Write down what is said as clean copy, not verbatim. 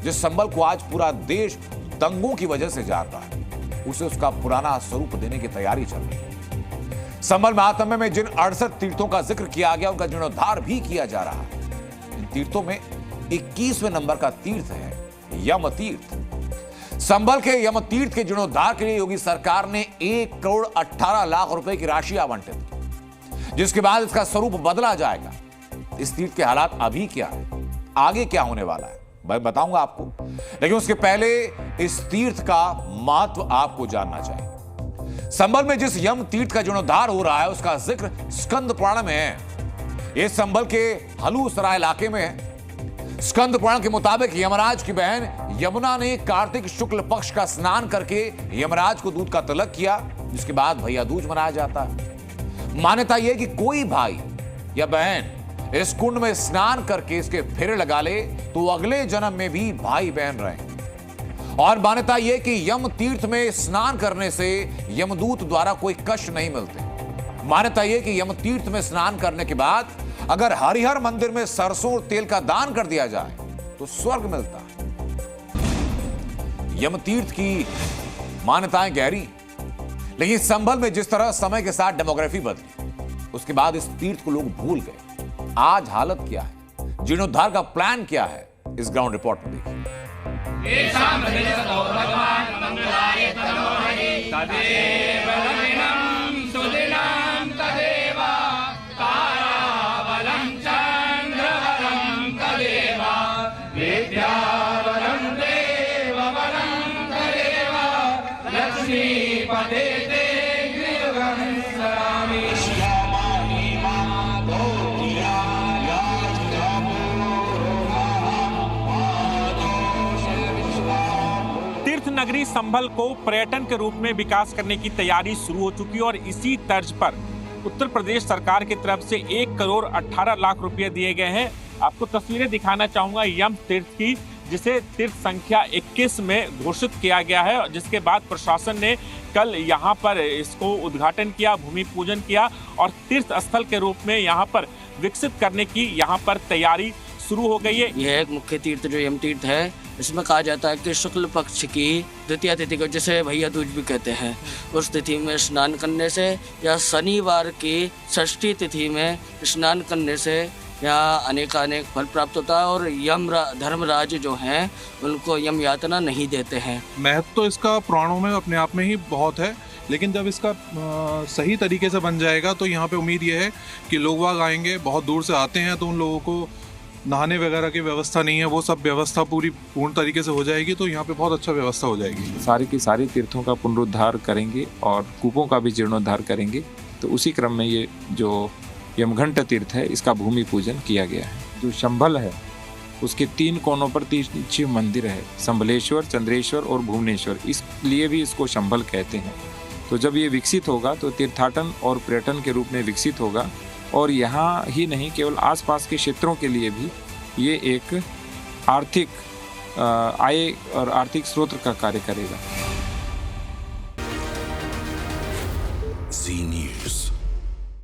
जिस संभल को आज पूरा देश दंगों की वजह से जान रहा है, उसे उसका पुराना स्वरूप देने की तैयारी चल रही है। संभल महात्म्य में जिन 68 तीर्थों का जिक्र किया गया, उनका जीर्णोद्धार भी किया जा रहा है। इन तीर्थों में 21वें नंबर का तीर्थ है यम तीर्थ। संभल के यम तीर्थ के जीर्णोद्धार के लिए योगी सरकार ने 1,18,00,000 रुपए की राशि आवंटित की, जिसके बाद इसका स्वरूप बदला जाएगा। इस तीर्थ के हालात अभी क्या है, आगे क्या होने वाला है, मैं बताऊंगा आपको, लेकिन उसके पहले इस तीर्थ का महत्व आपको जानना चाहिए। संभल में जिस यम तीर्थ का जीर्णोद्धार हो रहा है, उसका जिक्र स्कंद पुराण में है। यह संभल के हलूसराय इलाके में है। स्कंद पुराण के मुताबिक यमराज की बहन यमुना ने कार्तिक शुक्ल पक्ष का स्नान करके यमराज को दूध का तिलक किया, जिसके बाद भैया दूज मनाया जाता है। मान्यता यह कि कोई भाई या बहन इस कुंड में स्नान करके इसके फेरे लगा ले तो अगले जन्म में भी भाई बहन रहे। और मान्यता यह कि यम तीर्थ में स्नान करने से यमदूत द्वारा कोई कष्ट नहीं मिलते। मान्यता यह कि यम तीर्थ में स्नान करने के बाद अगर हरिहर मंदिर में सरसों और तेल का दान कर दिया जाए तो स्वर्ग मिलता है। यम तीर्थ की मान्यताएं गहरी, लेकिन संभल में जिस तरह समय के साथ डेमोग्राफी बदली, उसके बाद इस तीर्थ को लोग भूल गए। आज हालत क्या है, जीर्णोद्धार का प्लान क्या है, इस ग्राउंड रिपोर्ट में देखिए। नगरी संभल को पर्यटन के रूप में विकास करने की तैयारी शुरू हो चुकी है और इसी तर्ज पर उत्तर प्रदेश सरकार की तरफ से 1,18,00,000 रुपए दिए गए हैं। आपको तस्वीरें दिखाना चाहूंगा यम तीर्थ की, जिसे तीर्थ संख्या 21 में घोषित किया गया है, जिसके बाद प्रशासन ने कल यहाँ पर इसको उद्घाटन किया, भूमि पूजन किया और तीर्थ स्थल के रूप में यहाँ पर विकसित करने की यहाँ पर तैयारी शुरू हो गई है। यह एक मुख्य तीर्थ जो यम तीर्थ है, इसमें कहा जाता है कि शुक्ल पक्ष की द्वितीय तिथि को, जिसे भैया दूज भी कहते हैं, उस तिथि में स्नान करने से या शनिवार की षष्ठी तिथि में स्नान करने से यहाँ अनेक फल प्राप्त होता है और यम धर्मराज जो हैं उनको यम यातना नहीं देते हैं। महत्व तो इसका पुराणों में अपने आप में ही बहुत है, लेकिन जब इसका सही तरीके से बन जाएगा तो यहाँ पे उम्मीद ये है कि लोग वाग आएंगे, बहुत दूर से आते हैं, तो उन लोगों को नहाने वगैरह की व्यवस्था नहीं है, वो सब व्यवस्था पूर्ण तरीके से हो जाएगी, तो यहाँ पे बहुत अच्छा व्यवस्था हो जाएगी। सारी की सारी तीर्थों का पुनरुद्धार करेंगे और कूपों का भी जीर्णोद्धार करेंगे। तो उसी क्रम में ये जो यमघंट तीर्थ है, इसका भूमि पूजन किया गया है। जो संभल है उसके 3 कोनों पर 3 शिव मंदिर है, संभलेश्वर, चंद्रेश्वर और भुवनेश्वर, इसलिए भी इसको संभल कहते हैं। तो जब ये विकसित होगा तो तीर्थाटन और पर्यटन के रूप में विकसित होगा और यहाँ ही नहीं, केवल आसपास के क्षेत्रों के लिए भी ये एक आर्थिक आय और आर्थिक स्रोत का कार्य करेगा।